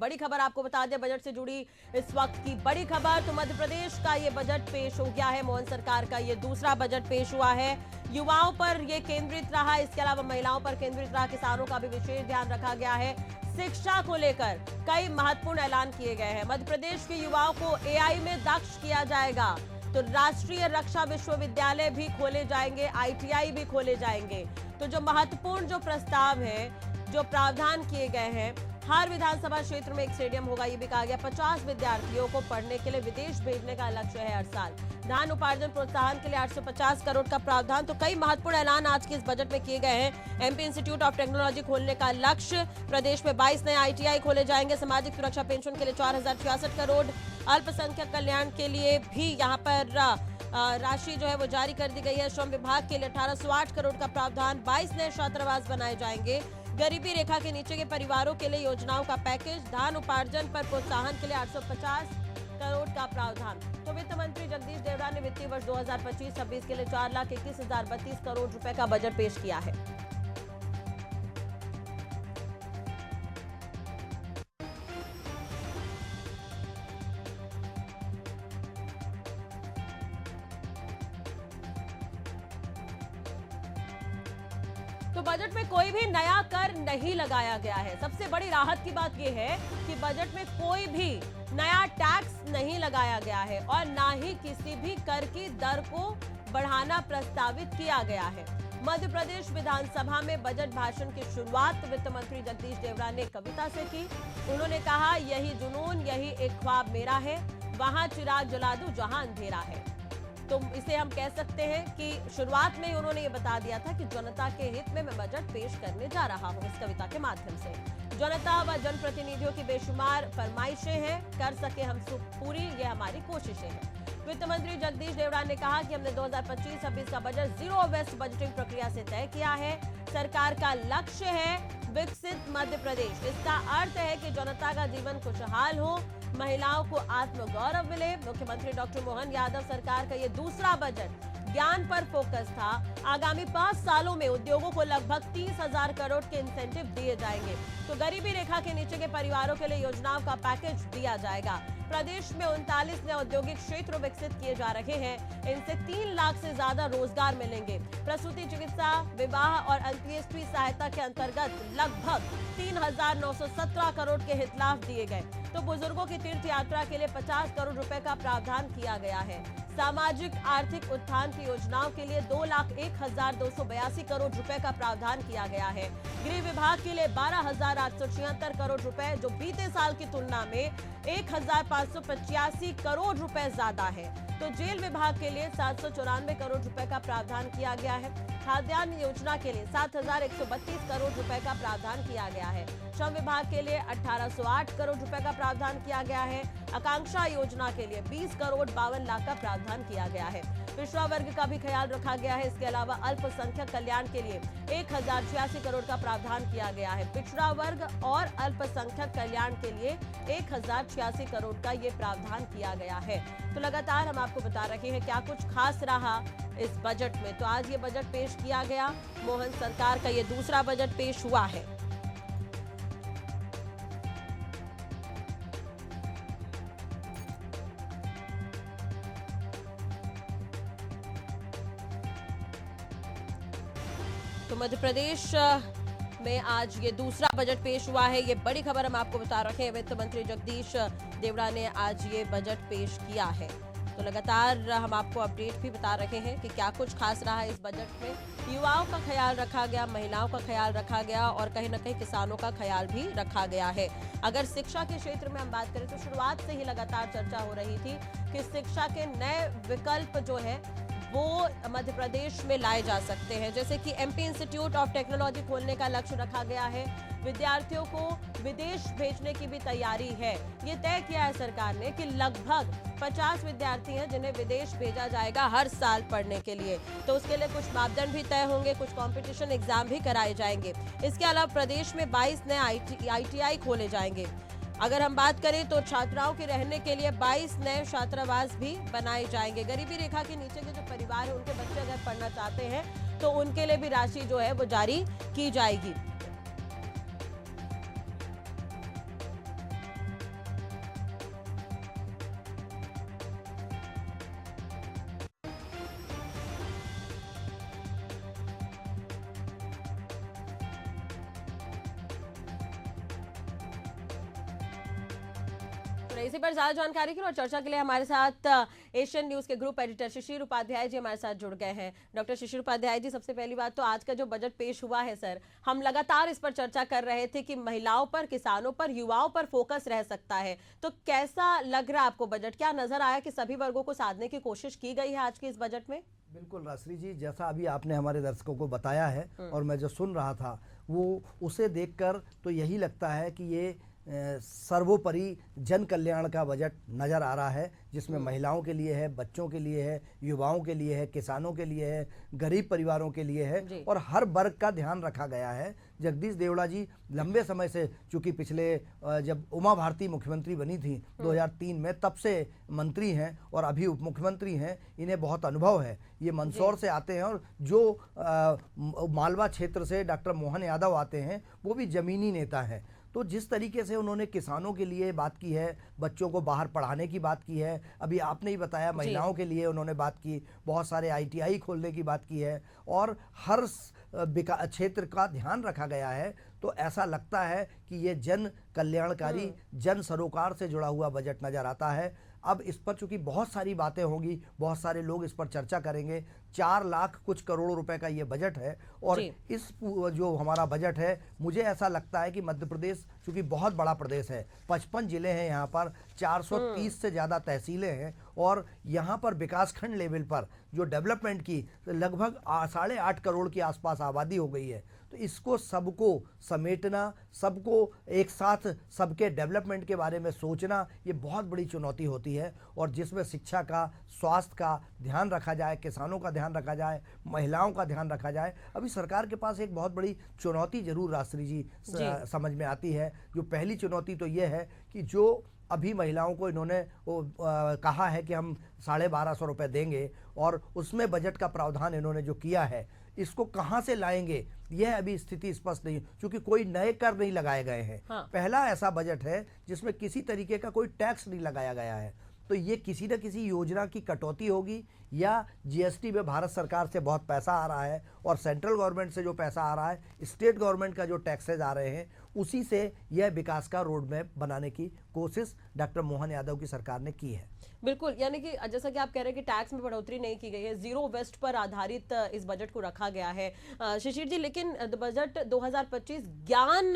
बड़ी खबर आपको बता दें, बजट से जुड़ी इस वक्त की बड़ी खबर। तो मध्य प्रदेश का ये बजट पेश हो गया है। मोहन सरकार का ये दूसरा बजट पेश हुआ है। युवाओं पर ये केंद्रित रहा, इसके अलावा महिलाओं पर केंद्रित रहा, किसानों का भी विशेष ध्यान रखा गया है। शिक्षा को लेकर कई महत्वपूर्ण ऐलान किए गए हैं। मध्य प्रदेश के युवाओं को एआई में दक्ष किया जाएगा। तो राष्ट्रीय रक्षा विश्वविद्यालय भी खोले जाएंगे, आईटीआई भी खोले जाएंगे। तो जो महत्वपूर्ण जो प्रस्ताव है, जो प्रावधान किए गए हैं, हर विधानसभा क्षेत्र में एक स्टेडियम होगा, ये भी कहा गया। 50 विद्यार्थियों को पढ़ने के लिए विदेश भेजने का लक्ष्य है हर साल। धान उपार्जन प्रोत्साहन के लिए 850 करोड़ का प्रावधान। तो कई महत्वपूर्ण ऐलान आज के इस बजट में किए गए हैं। एमपी इंस्टीट्यूट ऑफ टेक्नोलॉजी खोलने का लक्ष्य, प्रदेश में 22 नए आईटीआई खोले जाएंगे। सामाजिक सुरक्षा पेंशन के लिए 4066 करोड़, अल्पसंख्यक कल्याण के लिए भी यहाँ पर राशि जो है वो जारी कर दी गई है। श्रम विभाग के लिए 1808 करोड़ का प्रावधान, 22 नए छात्रावास बनाए जाएंगे। गरीबी रेखा के नीचे के परिवारों के लिए योजनाओं का पैकेज, धान उपार्जन पर प्रोत्साहन के लिए 850 करोड़ का प्रावधान। तो वित्त मंत्री जगदीश देवड़ा ने वित्तीय वर्ष 2025-26 के लिए 4,21,032 करोड़ रुपए का बजट पेश किया है। तो बजट में कोई भी नया कर नहीं लगाया गया है। सबसे बड़ी राहत की बात यह है कि बजट में कोई भी नया टैक्स नहीं लगाया गया है और ना ही किसी भी कर की दर को बढ़ाना प्रस्तावित किया गया है। मध्य प्रदेश विधानसभा में बजट भाषण की शुरुआत वित्त मंत्री जगदीश देवड़ा ने कविता से की। उन्होंने कहा, यही जुनून, यही एक ख्वाब मेरा है, वहां चिराग जला दूं जहां अंधेरा है। तो इसे हम कह सकते हैं कि शुरुआत में उन्होंने ये बता दिया था कि जनता के हित में मैं बजट पेश करने जा रहा हूं। इस कविता के माध्यम से जनता व जनप्रतिनिधियों की बेशुमार फरमाइशें हैं, कर सके हम पूरी, ये हमारी कोशिशें हैं। वित्त मंत्री जगदीश देवड़ा ने कहा कि हमने 2025-26 का बजट जीरो वेस्ट बजटिंग प्रक्रिया से तय किया है। सरकार का लक्ष्य है विकसित मध्य प्रदेश। इसका अर्थ है कि जनता का जीवन खुशहाल हो, महिलाओं को आत्मगौरव मिले। मुख्यमंत्री डॉक्टर मोहन यादव सरकार का ये दूसरा बजट ज्ञान पर फोकस था। आगामी 5 सालों में उद्योगों को लगभग 30,000 करोड़ के इंसेंटिव दिए जाएंगे। तो गरीबी रेखा के नीचे के परिवारों के लिए योजनाओं का पैकेज दिया जाएगा। प्रदेश में 39 नए औद्योगिक क्षेत्र विकसित किए जा रहे हैं। इनसे 3 लाख से ज्यादा रोजगार मिलेंगे। प्रसूति चिकित्सा, विवाह और अंत्येष्टि सहायता के अंतर्गत लगभग 3,917 करोड़ के हित लाभ दिए गए। तो बुजुर्गों की तीर्थ यात्रा के लिए 50 करोड़ रुपए का प्रावधान किया गया है। सामाजिक आर्थिक उत्थान की योजनाओं के लिए 2,01,282 करोड़ रुपए का प्रावधान किया गया है। गृह विभाग के लिए 12,876 करोड़ रुपए, जो बीते साल की तुलना में 1,585 करोड़ रुपए ज्यादा है। तो जेल विभाग के लिए 794 करोड़ रुपए का प्रावधान किया गया है। खाद्यान्न योजना के लिए 7,132 करोड़ रुपए का प्रावधान किया गया है। श्रम विभाग के लिए 1,808 करोड़ रुपए का प्रावधान किया गया है। आकांक्षा योजना के लिए 20 करोड़ 52 लाख का प्रावधान किया गया है। पिछड़ा वर्ग का भी ख्याल रखा गया है। इसके अलावा अल्पसंख्यक कल्याण के लिए 1,086 करोड़ का प्रावधान किया गया है। पिछड़ा वर्ग और अल्पसंख्यक कल्याण के लिए 1,086 करोड़ का ये प्रावधान किया गया है। तो लगातार हम आपको बता रहे हैं क्या कुछ खास रहा इस बजट में। तो आज ये बजट पेश किया गया। मोहन सरकार का ये दूसरा बजट पेश हुआ है। तो मध्य प्रदेश में आज ये दूसरा बजट पेश हुआ है। ये बड़ी खबर हम आपको बता रहे हैं। वित्त मंत्री जगदीश देवड़ा ने आज ये बजट पेश किया है। तो लगातार हम आपको अपडेट भी बता रहे हैं कि क्या कुछ खास रहा है इस बजट में। युवाओं का ख्याल रखा गया, महिलाओं का ख्याल रखा गया और कहीं ना कहीं किसानों का ख्याल भी रखा गया है। अगर शिक्षा के क्षेत्र में हम बात करें तो शुरुआत से ही लगातार चर्चा हो रही थी कि शिक्षा के नए विकल्प जो है वो मध्य प्रदेश में लाए जा सकते हैं। जैसे कि एमपी इंस्टीट्यूट ऑफ टेक्नोलॉजी खोलने का लक्ष्य रखा गया है। विद्यार्थियों को विदेश भेजने की भी तैयारी है। ये तय किया है सरकार ने कि लगभग 50 विद्यार्थी हैं जिन्हें विदेश भेजा जाएगा हर साल पढ़ने के लिए। तो उसके लिए कुछ मापदंड भी तय होंगे, कुछ कंपटीशन एग्जाम भी कराए जाएंगे। इसके अलावा प्रदेश में 22 नए आईटीआई खोले जाएंगे। अगर हम बात करें तो छात्राओं के रहने के लिए 22 नए छात्रावास भी बनाए जाएंगे। गरीबी रेखा के नीचे के जो परिवार है उनके बच्चे अगर पढ़ना चाहते हैं तो उनके लिए भी राशि जो है वो जारी की जाएगी। तो इसी पर ज्यादा जानकारी के लिए और चर्चा के लिए हमारे साथ एशियन न्यूज के ग्रुप एडिटर शिशिर उपाध्याय जी हमारे साथ जुड़ गए हैं। डॉक्टर शिशिर उपाध्याय जी, सबसे पहली बात तो आज का जो बजट पेश हुआ है सर, हम लगातार इस पर चर्चा कर रहे थे कि महिलाओं पर, किसानों पर, युवाओं पर फोकस रह सकता है, तो कैसा लग रहा है आपको बजट? क्या नजर आया कि सभी वर्गों को साधने की कोशिश की गई है आज के इस बजट में? बिल्कुल राश्री जी, जैसा अभी आपने हमारे दर्शकों को बताया है और मैं जो सुन रहा था वो उसे देखकर तो यही लगता है कि ये सर्वोपरि जन कल्याण का बजट नज़र आ रहा है, जिसमें महिलाओं के लिए है, बच्चों के लिए है, युवाओं के लिए है, किसानों के लिए है, गरीब परिवारों के लिए है और हर वर्ग का ध्यान रखा गया है। जगदीश देवड़ा जी लंबे समय से, चूँकि पिछले जब उमा भारती मुख्यमंत्री बनी थी 2003 में, तब से मंत्री हैं और अभी उप मुख्यमंत्री हैं, इन्हें बहुत अनुभव है। ये मंदसौर से आते हैं और जो मालवा क्षेत्र से डॉक्टर मोहन यादव आते हैं वो भी ज़मीनी नेता हैं। तो जिस तरीके से उन्होंने किसानों के लिए बात की है, बच्चों को बाहर पढ़ाने की बात की है, अभी आपने ही बताया महिलाओं के लिए उन्होंने बात की, बहुत सारे ITI खोलने की बात की है और हर क्षेत्र का ध्यान रखा गया है। तो ऐसा लगता है कि ये जन कल्याणकारी, जन सरोकार से जुड़ा हुआ बजट नज़र आता है। अब इस पर चूंकि बहुत सारी बातें होंगी, बहुत सारे लोग इस पर चर्चा करेंगे। 4 लाख कुछ करोड़ रुपए का ये बजट है और इस जो हमारा बजट है, मुझे ऐसा लगता है कि मध्य प्रदेश चूंकि बहुत बड़ा प्रदेश है, 55 जिले हैं यहाँ पर, 430 से ज़्यादा तहसीलें हैं और यहाँ पर विकासखंड लेवल पर जो डेवलपमेंट की लगभग 8.5 करोड़ के आसपास आबादी हो गई है। तो इसको सबको समेटना, सबको एक साथ सबके डेवलपमेंट के बारे में सोचना, ये बहुत बड़ी चुनौती होती है और जिसमें शिक्षा का, स्वास्थ्य का ध्यान रखा जाए, किसानों का ध्यान रखा जाए, महिलाओं का ध्यान रखा जाए। अभी सरकार के पास एक बहुत बड़ी चुनौती जरूर राश्री जी समझ में आती है। जो पहली चुनौती तो ये है कि जो अभी महिलाओं को इन्होंने कहा है कि हम 1250 रुपये देंगे और उसमें बजट का प्रावधान इन्होंने जो किया है, इसको कहाँ से लाएंगे यह अभी स्थिति स्पष्ट नहीं, क्योंकि कोई नए कर नहीं लगाए गए हैं। पहला ऐसा बजट है जिसमें किसी तरीके का कोई टैक्स नहीं लगाया गया है। तो ये किसी न किसी योजना की कटौती होगी या GST में भारत सरकार से बहुत पैसा आ रहा है और सेंट्रल गवर्नमेंट से जो पैसा आ रहा है, स्टेट गवर्नमेंट का जो टैक्सेज आ रहे हैं, उसी से यह विकास का रोड मैप बनाने की कोशिश डॉक्टर मोहन यादव की सरकार ने की है। बिल्कुल, यानी कि जैसा कि आप कह रहे हैं कि टैक्स में बढ़ोतरी नहीं की गई है, जीरो वेस्ट पर आधारित इस बजट को रखा गया है। शिशिर जी, लेकिन बजट 2025 ज्ञान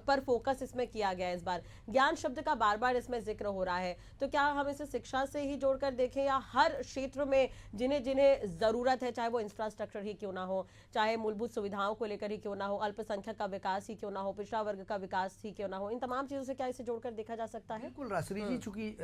पर फोकस इसमें किया गया है। इस बार ज्ञान शब्द का बार बार इसमें जिक्र हो रहा है, तो क्या हम इसे शिक्षा से ही जोड़कर देखें या हर क्षेत्र में जिन्हें जिन्हें जरूरत है, चाहे वो इंफ्रास्ट्रक्चर ही क्यों ना हो, चाहे मूलभूत सुविधाओं को लेकर ही क्यों ना हो, अल्पसंख्यक का विकास ही क्यों ना हो, पिछड़ा वर्ग का विकास ही क्यों ना हो, इन तमाम चीजों से क्या इसे जोड़कर देखा जा सकता है? बिल्कुल राश्री जी, चूंकि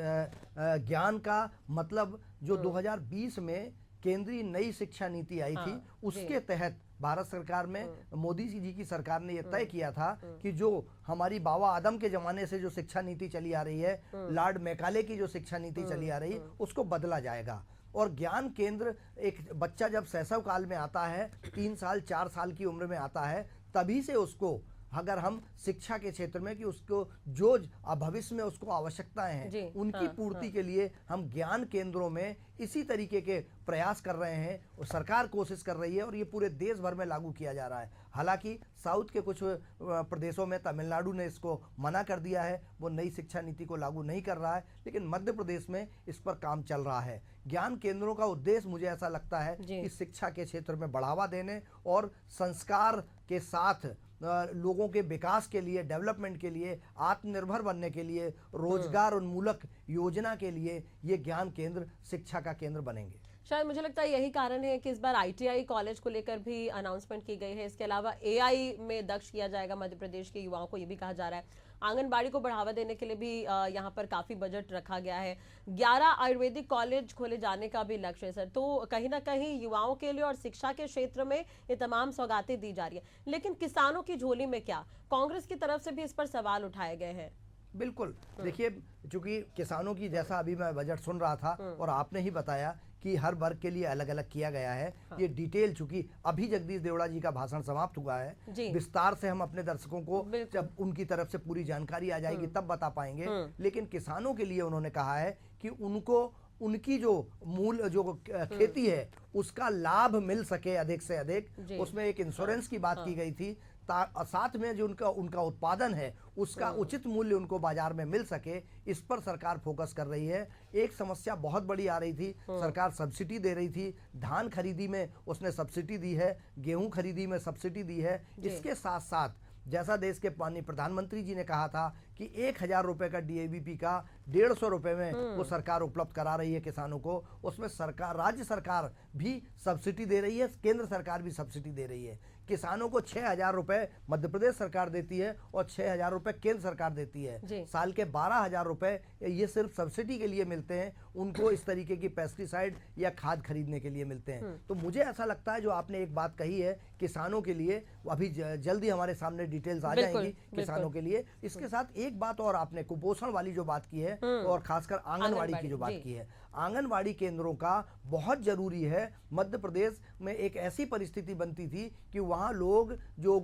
ज्ञान का मतलब जो 2020 में केंद्रीय नई शिक्षा नीति आई थी, उसके तहत भारत सरकार में मोदी जी की सरकार ने यह तय किया था कि जो हमारी बाबा आदम के जमाने से जो शिक्षा नीति चली आ रही है, लॉर्ड मैकाले की जो शिक्षा नीति चली आ रही है, उसको बदला जाएगा। और ज्ञान केंद्र, एक बच्चा जब शैशव काल में आता है, 3 साल 4 साल की उम्र में आता है, तभी से उसको, अगर हम शिक्षा के क्षेत्र में कि उसको जो भविष्य में उसको आवश्यकताएं हैं, उनकी पूर्ति के लिए हम ज्ञान केंद्रों में इसी तरीके के प्रयास कर रहे हैं और सरकार कोशिश कर रही है और ये पूरे देश भर में लागू किया जा रहा है। हालांकि साउथ के कुछ प्रदेशों में, तमिलनाडु ने इसको मना कर दिया है, वो नई शिक्षा नीति को लागू नहीं कर रहा है, लेकिन मध्य प्रदेश में इस पर काम चल रहा है। ज्ञान केंद्रों का उद्देश्य, मुझे ऐसा लगता है कि शिक्षा के क्षेत्र में बढ़ावा देने और संस्कार के साथ लोगों के विकास के लिए, डेवलपमेंट के लिए, आत्मनिर्भर बनने के लिए, रोजगार उन्मूलक योजना के लिए ये ज्ञान केंद्र शिक्षा का केंद्र बनेंगे। शायद मुझे लगता है यही कारण है कि इस बार ITI कॉलेज को लेकर भी अनाउंसमेंट की गई है। इसके अलावा AI में दक्ष किया जाएगा मध्य प्रदेश के युवाओं को, ये भी कहा जा रहा है। आंगनबाड़ी को बढ़ावा देने के लिए भी यहाँ पर काफी बजट रखा गया है। 11 आयुर्वेदिक कॉलेज खोले जाने का भी लक्ष्य है सर। तो कहीं ना कहीं युवाओं के लिए और शिक्षा के क्षेत्र में ये तमाम सौगातें दी जा रही है, लेकिन किसानों की झोली में क्या? कांग्रेस की तरफ से भी इस पर सवाल उठाए गए हैं। बिल्कुल, देखिए, चूंकि किसानों की, जैसा अभी मैं बजट सुन रहा था और आपने ही बताया कि हर वर्ग के लिए अलग अलग किया गया है। ये डिटेल, चूंकि अभी जगदीश देवड़ा जी का भाषण समाप्त हुआ है, विस्तार से हम अपने दर्शकों को जब उनकी तरफ से पूरी जानकारी आ जाएगी तब बता पाएंगे। लेकिन किसानों के लिए उन्होंने कहा है कि उनको उनकी जो मूल जो खेती है उसका लाभ मिल सके अधिक से अधिक। उसमें एक इंश्योरेंस की बात की गई थी, साथ में जो उनका उत्पादन है उसका उचित मूल्य उनको बाजार में मिल सके, इस पर सरकार फोकस कर रही है। एक समस्या बहुत बड़ी आ रही थी, सरकार सब्सिडी दे रही थी, धान खरीदी में उसने सब्सिडी दी है, गेहूं खरीदी में सब्सिडी दी है। इसके साथ साथ जैसा देश के माननीय प्रधानमंत्री जी ने कहा था कि 1000 रुपए का DABP का 150 रुपए में वो सरकार उपलब्ध करा रही है किसानों को, उसमें सरकार, राज्य सरकार भी सब्सिडी दे रही है, केंद्र सरकार भी सब्सिडी दे रही है। किसानों को 6000 रुपए मध्य प्रदेश सरकार देती है और 6000 रुपए केंद्र सरकार देती है। साल के 12000 रुपए ये सिर्फ सब्सिडी के लिए मिलते हैं, उनको इस तरीके की पेस्टिसाइड या खाद खरीदने के लिए मिलते हैं। तो मुझे ऐसा लगता है जो आपने एक बात कही है किसानों के लिए, अभी जल्दी हमारे सामने डिटेल्स आ जाएंगी किसानों के लिए। इसके साथ एक बात और आपने कुपोषण वाली जो बात की है और खासकर आंगनवाड़ी की जो बात की है, आंगनवाड़ी केंद्रों का बहुत जरूरी है। मध्य प्रदेश में एक ऐसी परिस्थिति बनती थी कि वहाँ लोग जो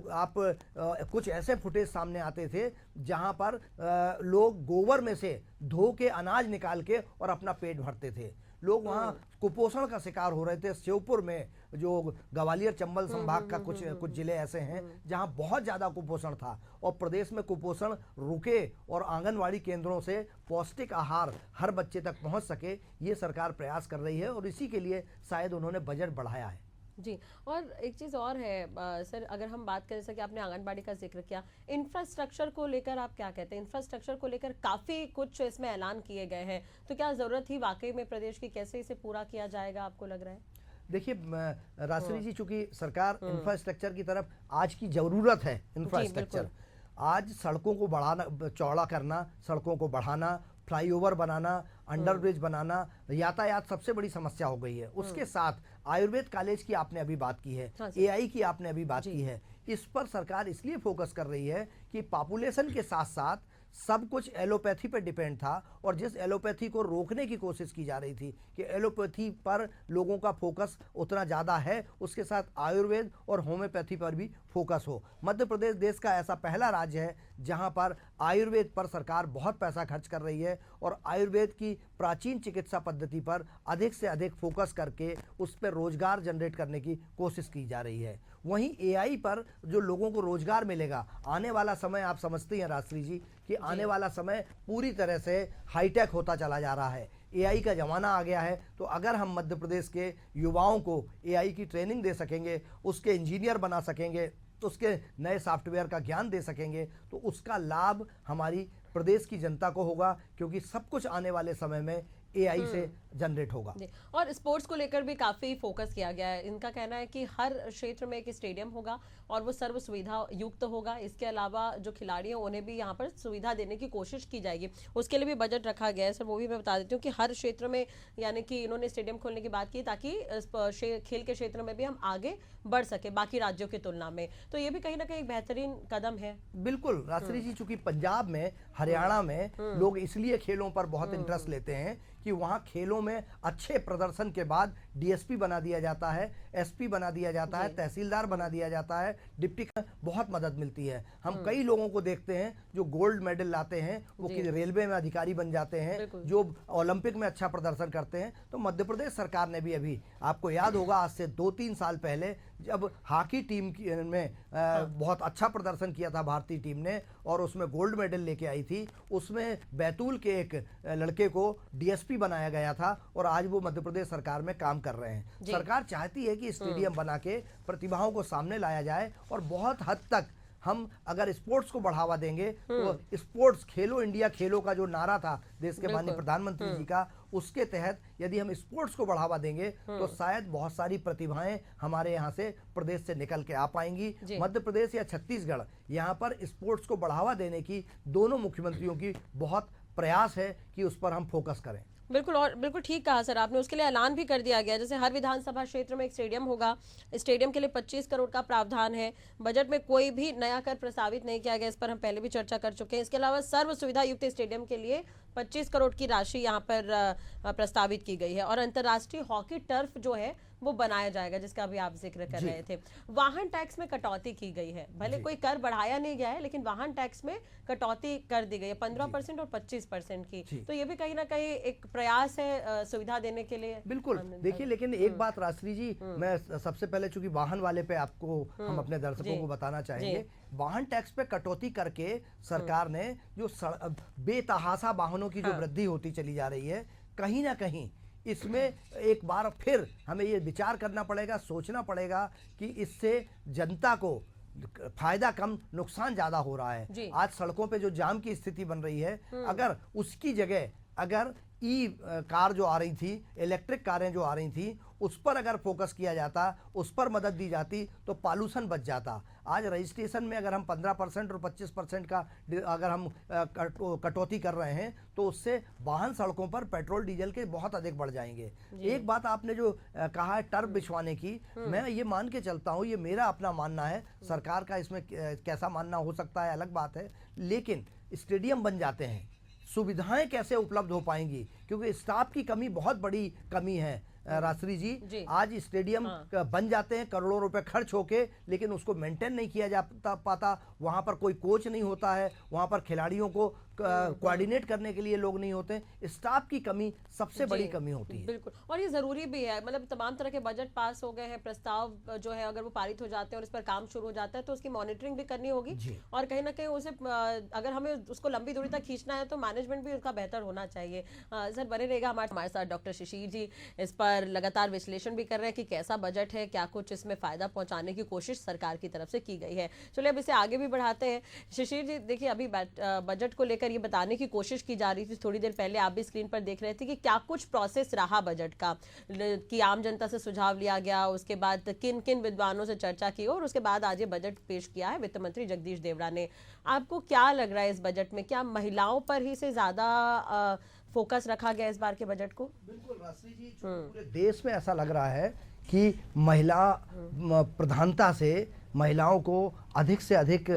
कुछ ऐसे फुटेज सामने आते थे जहाँ पर लोग गोबर में से धो के अनाज निकाल के और अपना पेट भरते थे। लोग वहाँ कुपोषण का शिकार हो रहे थे। श्योपुर में जो ग्वालियर चंबल संभाग का कुछ जिले ऐसे हैं जहाँ बहुत ज़्यादा कुपोषण था और प्रदेश में कुपोषण रुके और आंगनवाड़ी केंद्रों से पौष्टिक आहार हर बच्चे तक पहुँच सके, ये सरकार प्रयास कर रही है और इसी के लिए शायद उन्होंने बजट बढ़ाया है। जी, और एक चीज़ और है सर, अगर हम बात करें, जैसा कि आपने आंगनबाड़ी का जिक्र किया, इंफ्रास्ट्रक्चर को लेकर आप क्या कहते हैं? इंफ्रास्ट्रक्चर को लेकर काफ़ी कुछ इसमें ऐलान किए गए हैं, तो क्या ज़रूरत थी वाकई में प्रदेश की? कैसे इसे पूरा किया जाएगा आपको लग रहा है? देखिए राश्री जी, चूंकि सरकार इंफ्रास्ट्रक्चर की तरफ आज की ज़रूरत है, इंफ्रास्ट्रक्चर आज सड़कों को बढ़ाना, चौड़ा करना, सड़कों को बढ़ाना, फ्लाईओवर बनाना, अंडरब्रिज बनाना, यातायात सबसे बड़ी समस्या हो गई है। उसके साथ आयुर्वेद कॉलेज की आपने अभी बात की है, AI की आपने अभी बात की है। इस पर सरकार इसलिए फोकस कर रही है कि पॉपुलेशन के साथ साथ सब कुछ एलोपैथी पर डिपेंड था और जिस एलोपैथी को रोकने की कोशिश की जा रही थी कि एलोपैथी पर लोगों का फोकस उतना ज़्यादा है, उसके साथ आयुर्वेद और होम्योपैथी पर भी फोकस हो। मध्य प्रदेश देश का ऐसा पहला राज्य है जहां पर आयुर्वेद पर सरकार बहुत पैसा खर्च कर रही है और आयुर्वेद की प्राचीन चिकित्सा पद्धति पर अधिक से अधिक फोकस करके उस पर रोजगार जनरेट करने की कोशिश की जा रही है। वहीं AI पर जो लोगों को रोजगार मिलेगा, आने वाला समय आप समझते हैं राश्री जी कि आने वाला समय पूरी तरह से हाईटेक होता चला जा रहा है। AI का ज़माना आ गया है, तो अगर हम मध्य प्रदेश के युवाओं को AI की ट्रेनिंग दे सकेंगे, उसके इंजीनियर बना सकेंगे, तो उसके नए सॉफ्टवेयर का ज्ञान दे सकेंगे, तो उसका लाभ हमारी प्रदेश की जनता को होगा, क्योंकि सब कुछ आने वाले समय में AI से जनरेट होगा। और स्पोर्ट्स को लेकर भी काफी फोकस किया गया है। इनका कहना है कि हर क्षेत्र में एक स्टेडियम होगा और वो सर्व सुविधा युक्त होगा। इसके अलावा जो खिलाड़ी हैं उन्हें भी यहाँ पर सुविधा देने की कोशिश की जाएगी, उसके लिए भी बजट रखा गया है। सर वो भी मैं बता देती हूँ कि हर क्षेत्र में, यानी कि इन्होंने स्टेडियम खोलने की बात की ताकि खेल के क्षेत्र में भी हम आगे बढ़ सके बाकी राज्यों की तुलना में, तो ये भी कहीं ना कहीं एक बेहतरीन कदम है। बिल्कुल राश्री जी, चूंकि पंजाब में, हरियाणा में लोग इसलिए खेलों पर बहुत इंटरेस्ट लेते हैं कि वहाँ खेलों में अच्छे प्रदर्शन के बाद DSP बना दिया जाता है, SP बना दिया जाता है, तहसीलदार बना दिया जाता है, डिप्टी, बहुत मदद मिलती है। हम कई लोगों को देखते हैं जो गोल्ड मेडल लाते हैं, वो रेलवे में अधिकारी बन जाते हैं, जो ओलंपिक में अच्छा प्रदर्शन करते हैं। तो मध्य प्रदेश सरकार ने भी, अभी आपको याद होगा आज से 2-3 साल पहले जब हॉकी टीम में बहुत अच्छा प्रदर्शन किया था भारतीय टीम ने और उसमें गोल्ड मेडल लेके आई थी, उसमें बैतूल के एक लड़के को DSP बनाया गया था और आज वो मध्य प्रदेश सरकार में काम कर रहे हैं। सरकार चाहती है कि स्टेडियम बना के प्रतिभाओं को सामने लाया जाए और बहुत हद तक हम अगर स्पोर्ट्स को बढ़ावा देंगे तो स्पोर्ट्स, खेलो इंडिया खेलो का जो नारा था देश के माननीय प्रधानमंत्री जी का, उसके तहत यदि हम स्पोर्ट्स को बढ़ावा देंगे तो शायद बहुत सारी प्रतिभाएं हमारे यहाँ से प्रदेश से निकल के आ पाएंगी। मध्य प्रदेश या छत्तीसगढ़, यहाँ पर स्पोर्ट्स को बढ़ावा देने की दोनों मुख्यमंत्रियों की बहुत प्रयास है कि उस पर हम फोकस करें। बिल्कुल, और बिल्कुल ठीक कहा सर आपने। उसके लिए ऐलान भी कर दिया गया, जैसे हर विधानसभा क्षेत्र में एक स्टेडियम होगा। स्टेडियम के लिए 25 करोड़ का प्रावधान है। बजट में कोई भी नया कर प्रस्तावित नहीं किया गया, इस पर हम पहले भी चर्चा कर चुके हैं। इसके अलावा सर्व सुविधा युक्त स्टेडियम के लिए 25 करोड़ की राशि यहाँ पर प्रस्तावित की गई है और अंतर्राष्ट्रीय हॉकी टर्फ जो है वो बनाया जाएगा, जिसका अभी आप जिक्र कर रहे थे। वाहन टैक्स में कटौती की गई है, भले कोई कर बढ़ाया नहीं गया है, लेकिन वाहन टैक्स में कटौती कर दी गई है 15% और 25% की। तो ये भी कहीं ना कहीं एक प्रयास है सुविधा देने के लिए। बिल्कुल, देखिए लेकिन एक बात राष्ट्री जी, मैं सबसे पहले चूंकि वाहन वाले पे आपको हम अपने दर्शकों को बताना चाहेंगे, वाहन टैक्स पे कटौती करके सरकार ने जो बेतहाशा वाहनों की जो वृद्धि होती चली जा रही है, कहीं ना कहीं इसमें एक बार फिर हमें ये विचार करना पड़ेगा, सोचना पड़ेगा कि इससे जनता को फायदा कम नुकसान ज्यादा हो रहा है। आज सड़कों पे जो जाम की स्थिति बन रही है, अगर उसकी जगह अगर कार जो आ रही थी, इलेक्ट्रिक कारें जो आ रही थी, उस पर अगर फोकस किया जाता, उस पर मदद दी जाती, तो पॉल्यूशन बच जाता। आज रजिस्ट्रेशन में अगर हम 15% और 25% का अगर हम कटौती कर रहे हैं, तो उससे वाहन सड़कों पर पेट्रोल डीजल के बहुत अधिक बढ़ जाएंगे। एक बात आपने जो कहा है टर्फ बिछवाने की, मैं ये मान के चलता हूँ, ये मेरा अपना मानना है, सरकार का इसमें कैसा मानना हो सकता है अलग बात है, लेकिन स्टेडियम बन जाते हैं, सुविधाएं कैसे उपलब्ध हो पाएंगी, क्योंकि स्टाफ की कमी बहुत बड़ी कमी है राष्ट्री जी। आज स्टेडियम बन जाते हैं करोड़ों रुपए खर्च होके, लेकिन उसको मेंटेन नहीं किया जा पाता, वहां पर कोई कोच नहीं होता है, वहां पर खिलाड़ियों को कोऑर्डिनेट करने के लिए लोग नहीं होते, स्टाफ की कमी सबसे बड़ी कमी होती है। बिल्कुल, और ये जरूरी भी है, मतलब तमाम तरह के बजट पास हो गए हैं, प्रस्ताव जो है अगर वो पारित हो जाते हैं और इस पर काम शुरू हो जाता है, तो उसकी मॉनिटरिंग भी करनी होगी, और कहीं ना कहीं उसे अगर हमें उसको लंबी दूरी तक खींचना है तो मैनेजमेंट भी उसका बेहतर होना चाहिए। सर बने रहेगा हमारे साथ डॉक्टर शिशिर जी, इस पर लगातार विश्लेषण भी कर रहे हैं कि कैसा बजट है, क्या कुछ इसमें फायदा पहुंचाने की कोशिश सरकार की तरफ से की गई है। चलिए अब इसे आगे भी बढ़ाते हैं। शिशिर जी देखिए, अभी बजट को लेकर ये बताने की कोशिश की जा रही थी, थोड़ी देर पहले आप भी स्क्रीन पर देख रहे थे कि क्या कुछ प्रोसेस रहा बजट का, कि आम जनता से सुझाव लिया गया, उसके बाद किन किन विद्वानों से चर्चा की और उसके बाद आज ये बजट पेश किया है वित्त मंत्री जगदीश देवड़ा ने। आपको क्या लग रहा है इस बजट में, क्या महिलाओं पर ही से ज्यादा फोकस रखा गया इस बार के बजट को? बिल्कुल राष्ट्री जी, पूरे देश में ऐसा लग रहा है कि महिला प्रधानता से महिलाओं को अधिक से अधिक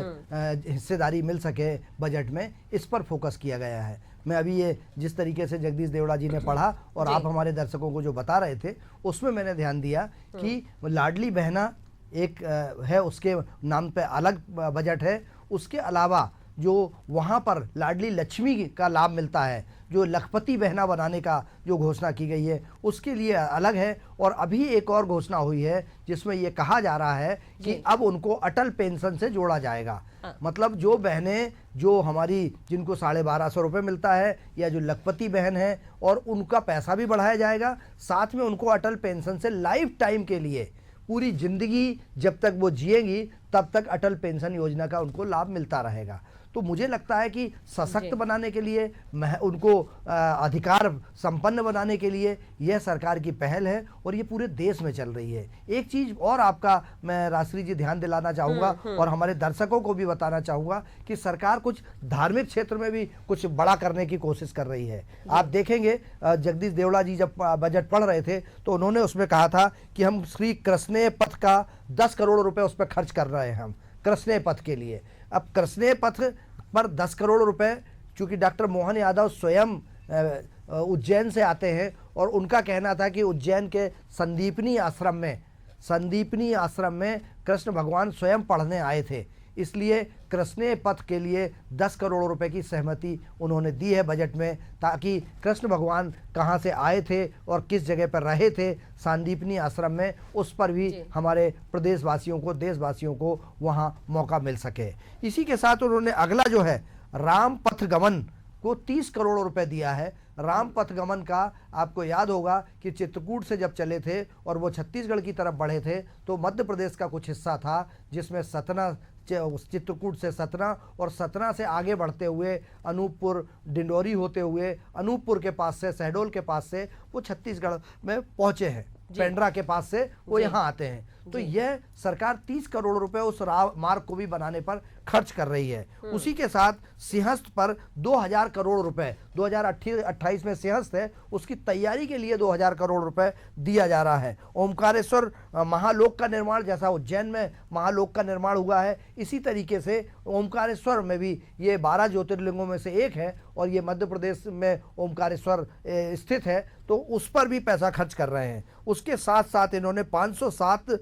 हिस्सेदारी मिल सके बजट में, इस पर फोकस किया गया है। मैं अभी ये जिस तरीके से जगदीश देवड़ा जी ने पढ़ा और आप हमारे दर्शकों को जो बता रहे थे, उसमें मैंने ध्यान दिया कि लाडली बहना एक है, उसके नाम पे अलग बजट है, उसके अलावा जो वहाँ पर लाडली लक्ष्मी का लाभ मिलता है, जो लखपति बहना बनाने का जो घोषणा की गई है, उसके लिए अलग है। और अभी एक और घोषणा हुई है जिसमें ये कहा जा रहा है कि अब उनको अटल पेंशन से जोड़ा जाएगा। मतलब जो बहनें जो हमारी जिनको 1250 रुपये मिलता है, या जो लखपति बहन है, और उनका पैसा भी बढ़ाया जाएगा, साथ में उनको अटल पेंशन से लाइफ टाइम के लिए पूरी जिंदगी जब तक वो जिएंगी तब तक अटल पेंशन योजना का उनको लाभ मिलता रहेगा। तो मुझे लगता है कि सशक्त बनाने के लिए, उनको अधिकार संपन्न बनाने के लिए यह सरकार की पहल है और ये पूरे देश में चल रही है। एक चीज और आपका मैं राष्ट्री जी ध्यान दिलाना चाहूँगा और हमारे दर्शकों को भी बताना चाहूँगा कि सरकार कुछ धार्मिक क्षेत्र में भी कुछ बड़ा करने की कोशिश कर रही है। आप देखेंगे जगदीश देवड़ा जी जब बजट पढ़ रहे थे तो उन्होंने उसमें कहा था कि हम श्री कृष्णेय पथ का 10 करोड़ रुपए उस पर खर्च कर रहे हैं, हम कृष्णेय पथ के लिए। अब कृष्णेय पथ पर 10 करोड़ रुपए, चूंकि डॉक्टर मोहन यादव स्वयं उज्जैन से आते हैं और उनका कहना था कि उज्जैन के संदीपनी आश्रम में कृष्ण भगवान स्वयं पढ़ने आए थे, इसलिए कृष्णेय पथ के लिए 10 करोड़ रुपए की सहमति उन्होंने दी है बजट में, ताकि कृष्ण भगवान कहाँ से आए थे और किस जगह पर रहे थे संदीपनी आश्रम में, उस पर भी हमारे प्रदेशवासियों को, देशवासियों को वहाँ मौका मिल सके। इसी के साथ उन्होंने अगला जो है राम पथ गमन को 30 करोड़ रुपए दिया है। राम पथ गमन का आपको याद होगा कि चित्रकूट से जब चले थे और वो छत्तीसगढ़ की तरफ बढ़े थे तो मध्य प्रदेश का कुछ हिस्सा था जिसमें सतना, चित्रकूट से सतना और सतना से आगे बढ़ते हुए अनूपपुर, डिंडोरी होते हुए अनूपपुर के पास से, शहडोल के पास से वो छत्तीसगढ़ में पहुंचे हैं, पेंड्रा के पास से वो यहाँ आते हैं। तो यह सरकार 30 करोड़ रुपए उस मार्ग को भी बनाने पर खर्च कर रही है। उसी के साथ सिंहस्थ पर 2000 करोड़ रुपए 2028 में सिंहस्थ है, उसकी तैयारी के लिए 2000 करोड़ रुपए दिया जा रहा है। ओमकारेश्वर महालोक का निर्माण, जैसा उज्जैन में महालोक का निर्माण हुआ है, इसी तरीके से ओमकारेश्वर में भी, ये 12 ज्योतिर्लिंगों में से एक है और ये मध्य प्रदेश में ओमकारेश्वर स्थित है, तो उस पर भी पैसा खर्च कर रहे हैं। उसके साथ साथ इन्होंने 507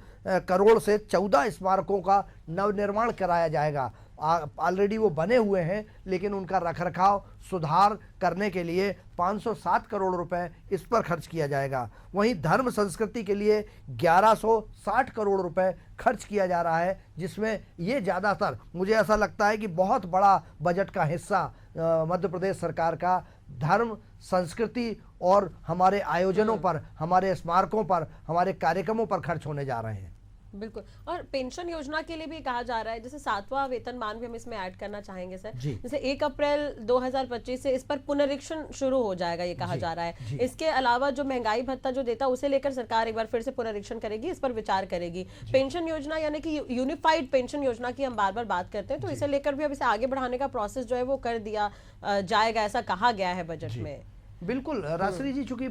करोड़ से 14 स्मारकों का नवनिर्माण कराया जाएगा। ऑलरेडी वो बने हुए हैं, लेकिन उनका रखरखाव सुधार करने के लिए 507 करोड़ रुपए इस पर खर्च किया जाएगा। वहीं धर्म संस्कृति के लिए 1160 करोड़ रुपए खर्च किया जा रहा है, जिसमें ये ज़्यादातर, मुझे ऐसा लगता है कि बहुत बड़ा बजट का हिस्सा मध्य प्रदेश सरकार का धर्म, संस्कृति और हमारे आयोजनों पर, हमारे स्मारकों पर, हमारे कार्यक्रमों पर खर्च होने जा रहे हैं। बिल्कुल। और पेंशन योजना के लिए भी कहा जा रहा है, जैसे 7वां वेतनमान भी हम इसमें ऐड करना चाहेंगे सर। जैसे 1 अप्रैल 2025 से इस पर पुनरीक्षण शुरू हो जाएगा, ये कहा जा रहा है। इसके अलावा जो महंगाई भत्ता जो देता है, उसे लेकर सरकार एक बार फिर से पुनरीक्षण करेगी, इस पर विचार करेगी। पेंशन योजना यानी कि यूनिफाइड पेंशन योजना की हम बार बार बात करते हैं, तो इसे लेकर भी अब इसे आगे बढ़ाने का प्रोसेस जो है वो कर दिया जाएगा, ऐसा कहा गया है बजट में। बिल्कुल राष्ट्रीय जी, चूंकि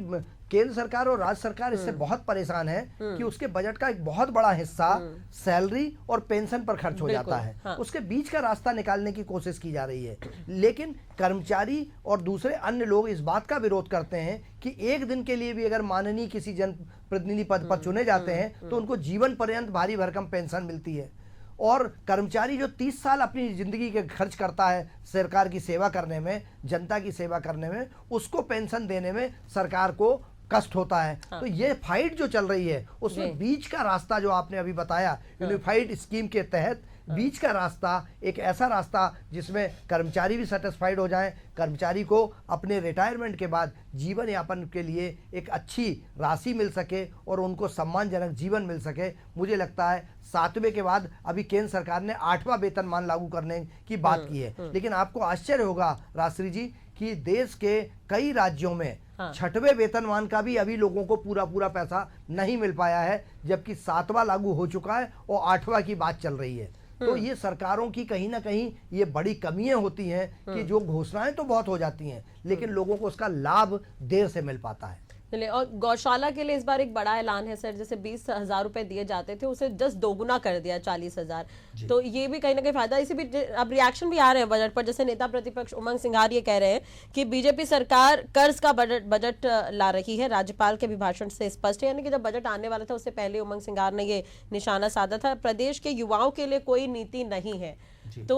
केंद्र सरकार और राज्य सरकार इससे बहुत परेशान है कि उसके बजट का एक बहुत बड़ा हिस्सा सैलरी और पेंशन पर खर्च हो जाता है। हाँ। उसके बीच का रास्ता निकालने की कोशिश की जा रही है, लेकिन कर्मचारी और दूसरे अन्य लोग इस बात का विरोध करते हैं कि एक दिन के लिए भी अगर माननीय किसी जनप्रतिनिधि पद पर चुने जाते हैं तो उनको जीवन पर्यंत भारी भरकम पेंशन मिलती है। और कर्मचारी जो 30 साल अपनी ज़िंदगी के खर्च करता है सरकार की सेवा करने में, जनता की सेवा करने में, उसको पेंशन देने में सरकार को कष्ट होता है। हाँ। तो ये फाइट जो चल रही है उसमें बीच का रास्ता जो आपने अभी बताया, यूनिफाइड स्कीम के तहत बीच का रास्ता, एक ऐसा रास्ता जिसमें कर्मचारी भी सेटिस्फाइड हो जाएं, कर्मचारी को अपने रिटायरमेंट के बाद जीवन यापन के लिए एक अच्छी राशि मिल सके और उनको सम्मानजनक जीवन मिल सके। मुझे लगता है 7वें के बाद अभी केंद्र सरकार ने 8वां वेतनमान लागू करने की बात की है, लेकिन आपको आश्चर्य होगा राष्ट्रीय जी कि देश के कई राज्यों में 6वें वेतनमान का भी अभी लोगों को पूरा पैसा नहीं मिल पाया है, जबकि 7वां लागू हो चुका है और 8वां की बात चल रही है। तो ये सरकारों की कहीं ना कहीं ये बड़ी कमियां होती हैं कि जो घोषणाएं तो बहुत हो जाती हैं, लेकिन लोगों को उसका लाभ देर से मिल पाता है। चलिए, और गौशाला के लिए इस बार एक बड़ा ऐलान है सर, जैसे 20,000 रुपए दिए जाते थे उसे जस्ट दोगुना कर दिया 40,000। तो ये भी कहीं ना कहीं फायदा। इसी भी अब रिएक्शन भी आ रहे हैं बजट पर, जैसे नेता प्रतिपक्ष उमंग सिंघार ये कह रहे हैं कि बीजेपी सरकार कर्ज का बजट ला रही है। राज्यपाल के अभिभाषण से स्पष्ट है, यानी कि जब बजट आने वाला था उससे पहले उमंग सिंघार ने ये निशाना साधा था, प्रदेश के युवाओं के लिए कोई नीति नहीं है। तो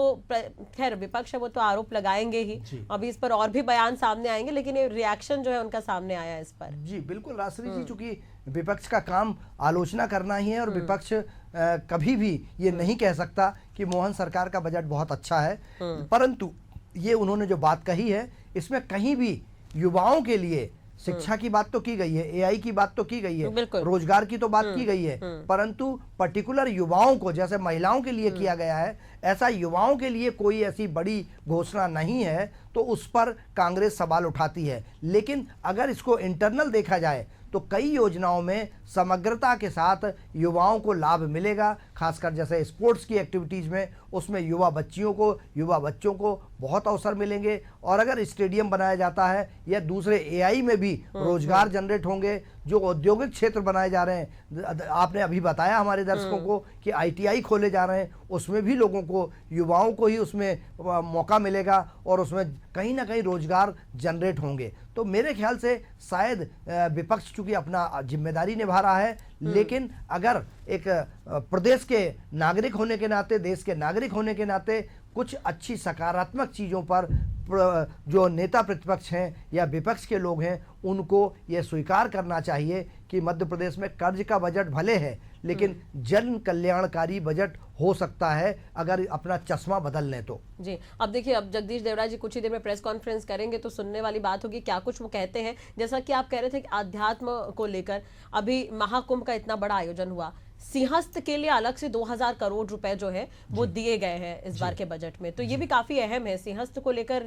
खैर विपक्ष है वो तो आरोप लगाएंगे ही, अभी इस पर और भी बयान सामने आएंगे, लेकिन ये रिएक्शन जो है उनका सामने आया है इस पर। जी बिल्कुल राष्ट्रीय जी, चूंकि विपक्ष का काम आलोचना करना ही है और विपक्ष कभी भी ये नहीं कह सकता कि मोहन सरकार का बजट बहुत अच्छा है, परंतु ये उन्होंने जो बात कही है इसमें कहीं भी युवाओं के लिए शिक्षा की बात तो की गई है, एआई की बात तो की गई है, रोजगार की तो बात की गई है, परंतु पर्टिकुलर युवाओं को, जैसे महिलाओं के लिए किया गया है, ऐसा युवाओं के लिए कोई ऐसी बड़ी घोषणा नहीं है, तो उस पर कांग्रेस सवाल उठाती है। लेकिन अगर इसको इंटरनल देखा जाए तो कई योजनाओं में समग्रता के साथ युवाओं को लाभ मिलेगा, खासकर जैसे स्पोर्ट्स की एक्टिविटीज़ में, उसमें युवा बच्चों को बहुत अवसर मिलेंगे। और अगर स्टेडियम बनाया जाता है या दूसरे एआई में भी रोजगार जनरेट होंगे। जो औद्योगिक क्षेत्र बनाए जा रहे हैं, आपने अभी बताया हमारे दर्शकों को कि आईटीआई खोले जा रहे हैं, उसमें भी लोगों को, युवाओं को ही उसमें मौका मिलेगा और उसमें कहीं ना कहीं रोजगार जनरेट होंगे। तो मेरे ख्याल से शायद विपक्ष चूंकि अपना जिम्मेदारी निभा रहा है, लेकिन अगर एक प्रदेश के नागरिक होने के नाते, देश के नागरिक होने के नाते कुछ अच्छी सकारात्मक चीज़ों पर जो नेता प्रतिपक्ष हैं या विपक्ष के लोग हैं उनको ये स्वीकार करना चाहिए कि मध्य प्रदेश में कर्ज का बजट भले है, लेकिन जन कल्याणकारी बजट हो सकता है अगर अपना चश्मा बदल लें तो। जी, अब देखिए, अब जगदीश देवराज जी कुछ ही देर में प्रेस कॉन्फ्रेंस करेंगे तो सुनने वाली बात होगी क्या कुछ वो कहते हैं। जैसा कि आप कह रहे थे कि आध्यात्म को लेकर अभी महाकुंभ का इतना बड़ा आयोजन हुआ, सिंहस्थ के लिए अलग से 2000 करोड़ रुपए जो है वो दिए गए हैं इस बार के बजट में, तो ये भी काफी अहम है। सिंहस्थ को लेकर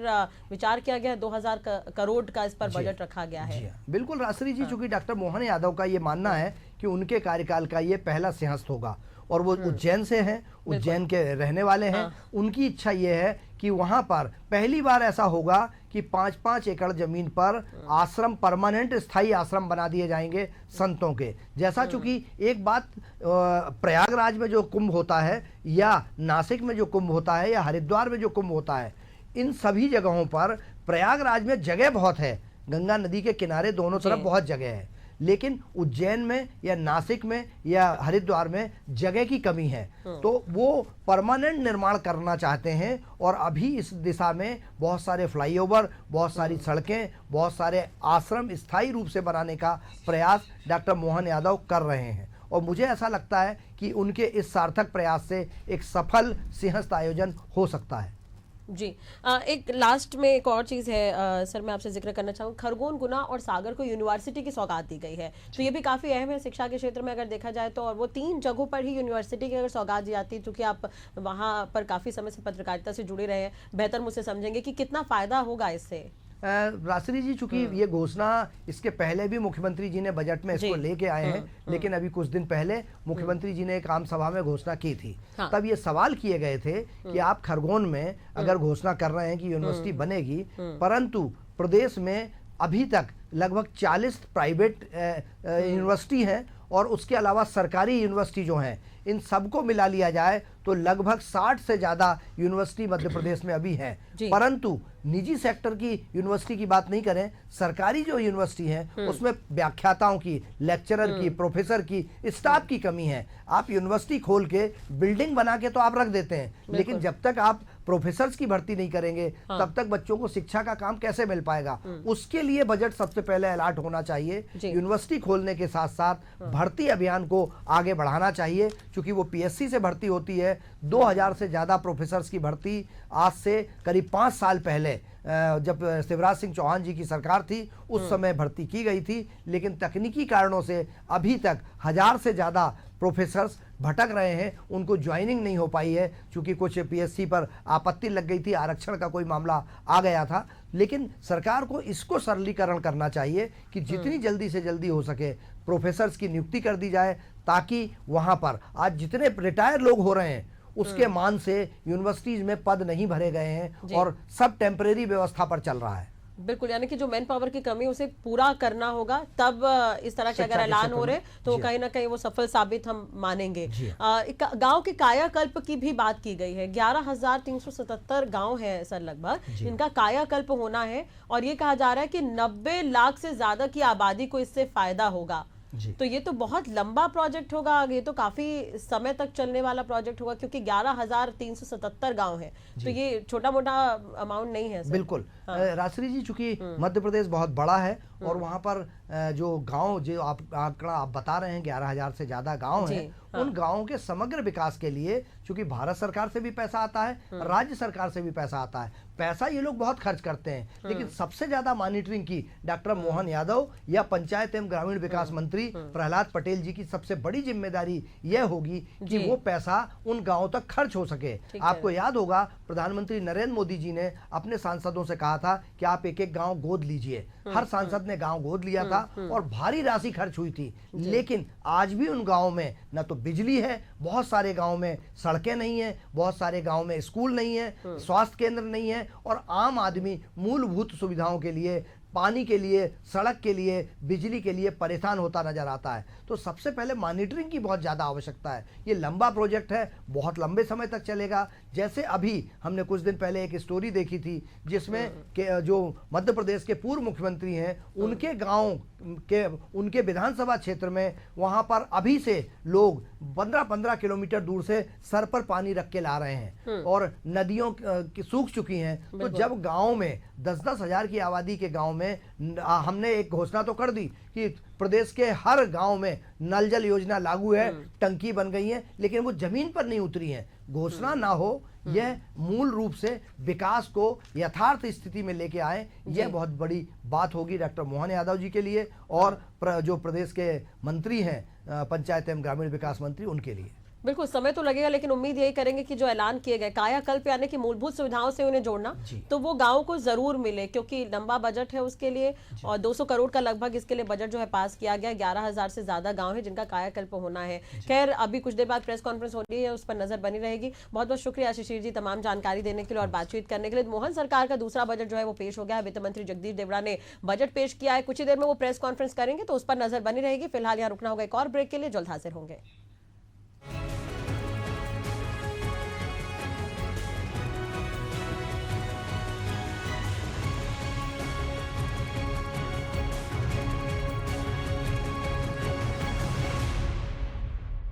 विचार किया गया, 2000 करोड़ का इस पर बजट रखा गया है। बिल्कुल राजश्री जी, चूंकि डॉक्टर मोहन यादव का ये मानना है कि उनके कार्यकाल का ये पहला सिंहस्थ होगा और वो उज्जैन से हैं, उज्जैन के रहने वाले हैं। उनकी इच्छा ये है कि वहां पर पहली बार ऐसा होगा कि 5-5 एकड़ जमीन पर आश्रम, परमानेंट स्थायी आश्रम बना दिए जाएंगे संतों के। जैसा चूंकि एक बात प्रयागराज में जो कुंभ होता है या नासिक में जो कुंभ होता है या हरिद्वार में जो कुंभ होता है, इन सभी जगहों पर प्रयागराज में जगह बहुत है, गंगा नदी के किनारे दोनों तरफ बहुत जगह है, लेकिन उज्जैन में या नासिक में या हरिद्वार में जगह की कमी है। तो वो परमानेंट निर्माण करना चाहते हैं और अभी इस दिशा में बहुत सारे फ्लाईओवर, बहुत सारी सड़कें, बहुत सारे आश्रम स्थायी रूप से बनाने का प्रयास डॉक्टर मोहन यादव कर रहे हैं और मुझे ऐसा लगता है कि उनके इस सार्थक प्रयास से एक सफल सिंहस्थ आयोजन हो सकता है। जी, एक लास्ट में एक और चीज़ है सर, मैं आपसे जिक्र करना चाहूँगा। खरगोन, गुना और सागर को यूनिवर्सिटी की सौगात दी गई है, तो ये भी काफ़ी अहम है शिक्षा के क्षेत्र में अगर देखा जाए तो। और वो 3 जगहों पर ही यूनिवर्सिटी की अगर सौगात दी जाती है, क्योंकि आप वहाँ पर काफ़ी समय से पत्रकारिता से जुड़े रहे हैं, बेहतर मुझसे समझेंगे कि कितना फ़ायदा होगा इससे। राजश्री जी, चूंकि ये घोषणा इसके पहले भी मुख्यमंत्री जी ने बजट में इसको लेके आए हैं, लेकिन अभी कुछ दिन पहले मुख्यमंत्री जी ने एक आम सभा में घोषणा की थी। तब ये सवाल किए गए थे कि आप खरगोन में अगर घोषणा कर रहे हैं कि यूनिवर्सिटी बनेगी, परंतु प्रदेश में अभी तक लगभग 40 प्राइवेट यूनिवर्सिटी हैं और उसके अलावा सरकारी यूनिवर्सिटी जो हैं, इन सबको मिला लिया जाए तो लगभग 60 से ज़्यादा यूनिवर्सिटी मध्य प्रदेश में अभी हैं। परंतु निजी सेक्टर की यूनिवर्सिटी की बात नहीं करें, सरकारी जो यूनिवर्सिटी हैं उसमें व्याख्याताओं की, लेक्चरर की, प्रोफेसर की, स्टाफ की कमी है। आप यूनिवर्सिटी खोल के बिल्डिंग बना के तो आप रख देते हैं, लेकिन जब तक आप प्रोफेसर्स की भर्ती नहीं करेंगे तब तक बच्चों को शिक्षा का काम कैसे मिल पाएगा। उसके लिए बजट सबसे पहले अलॉट होना चाहिए। यूनिवर्सिटी खोलने के साथ साथ भर्ती अभियान को आगे बढ़ाना चाहिए, क्योंकि वो पीएससी से भर्ती होती है। 2000 से ज़्यादा प्रोफेसर्स की भर्ती आज से करीब 5 साल पहले जब शिवराज सिंह चौहान जी की सरकार थी उस समय भर्ती की गई थी, लेकिन तकनीकी कारणों से अभी तक 1000 से ज़्यादा प्रोफेसर्स भटक रहे हैं, उनको ज्वाइनिंग नहीं हो पाई है, क्योंकि कुछ पीएससी पर आपत्ति लग गई थी, आरक्षण का कोई मामला आ गया था। लेकिन सरकार को इसको सरलीकरण करना चाहिए कि जितनी जल्दी से जल्दी हो सके प्रोफेसर्स की नियुक्ति कर दी जाए, ताकि वहाँ पर आज जितने रिटायर लोग हो रहे हैं उसके मान से यूनिवर्सिटीज में पद नहीं भरे गए हैं और सब टेम्परेरी व्यवस्था पर चल रहा है। बिल्कुल, यानी कि जो मैन पावर की कमी उसे पूरा करना होगा, तब इस तरह के अगर ऐलान हो रहे तो कहीं ना कहीं वो सफल साबित हम मानेंगे। गांव के कायाकल्प की भी बात की गई है। 11,377 गांव है सर लगभग, इनका कायाकल्प होना है और ये कहा जा रहा है कि 90 लाख से ज्यादा की आबादी को इससे फायदा होगा। तो ये तो बहुत लंबा प्रोजेक्ट होगा, ये तो काफी समय तक चलने वाला प्रोजेक्ट होगा, क्योंकि 11,377 गांव है, तो ये छोटा मोटा अमाउंट नहीं है सर। बिल्कुल राजश्री जी, चूंकि मध्य प्रदेश बहुत बड़ा है और वहाँ पर जो गांव जो आंकड़ा आप बता रहे हैं 11,000 से ज्यादा गांव हैं, उन गांवों के समग्र विकास के लिए चूंकि भारत सरकार से भी पैसा आता है, राज्य सरकार से भी पैसा आता है, पैसा ये लोग बहुत खर्च करते हैं, लेकिन सबसे ज्यादा मॉनिटरिंग की डॉक्टर मोहन यादव या पंचायत एवं ग्रामीण विकास मंत्री प्रहलाद पटेल जी की सबसे बड़ी जिम्मेदारी यह होगी कि वो पैसा उन गांवों तक खर्च हो सके। आपको याद होगा प्रधानमंत्री नरेंद्र मोदी जी ने अपने सांसदों से कहा था कि आप एक एक गांव गोद लीजिए। हर सांसद ने गांव गोद लिया था और भारी राशि खर्च हुई थी, लेकिन आज भी उन गांवों में न तो बिजली है, बहुत सारे गांव में सड़कें नहीं है, बहुत सारे गांव में स्कूल नहीं है, स्वास्थ्य केंद्र नहीं है और आम आदमी मूलभूत सुविधाओं के लिए, पानी के लिए, सड़क के लिए, बिजली के लिए परेशान होता नजर आता है। तो सबसे पहले मॉनिटरिंग की बहुत ज़्यादा आवश्यकता है। ये लंबा प्रोजेक्ट है, बहुत लंबे समय तक चलेगा। जैसे अभी हमने कुछ दिन पहले एक स्टोरी देखी थी जिसमें जो मध्य प्रदेश के पूर्व मुख्यमंत्री हैं, उनके गांव के, उनके विधानसभा क्षेत्र में वहां पर अभी से लोग 15-15 किलोमीटर दूर से सर पर पानी रख के ला रहे हैं और नदियों सूख चुकी हैं। तो जब गाँव में 10-10 हज़ार की आबादी के गाँव में में हमने एक घोषणा तो कर दी कि प्रदेश के हर गांव में नल जल योजना लागू है, टंकी बन गई है, लेकिन वो जमीन पर नहीं उतरी है। घोषणा ना हो, यह मूल रूप से विकास को यथार्थ स्थिति में लेके आए, यह बहुत बड़ी बात होगी डॉक्टर मोहन यादव जी के लिए और जो प्रदेश के मंत्री हैं पंचायत एवं ग्रामीण विकास मंत्री, उनके लिए। बिल्कुल समय तो लगेगा, लेकिन उम्मीद यही करेंगे कि जो ऐलान किए गए कायाकल्प यानी कि मूलभूत सुविधाओं से उन्हें जोड़ना, तो वो गांव को जरूर मिले, क्योंकि लंबा बजट है उसके लिए और 200 करोड़ का लगभग इसके लिए बजट जो है पास किया गया। 11,000 से ज्यादा गांव है जिनका कायाकल्प होना है। खैर, अभी कुछ देर बाद प्रेस कॉन्फ्रेंस हो रही है, उस पर नजर बनी रहेगी। बहुत बहुत शुक्रिया शिशिर जी तमाम जानकारी देने के लिए और बातचीत करने के लिए। मोहन सरकार का दूसरा बजट जो है वो पेश हो गया है। वित्त मंत्री जगदीश देवड़ा ने बजट पेश किया है। कुछ ही देर में वो प्रेस कॉन्फ्रेंस करेंगे, तो उस पर नजर बनी रहेगी। फिलहाल यहाँ रुकना होगा एक और ब्रेक के लिए, जल्द हाजिर होंगे।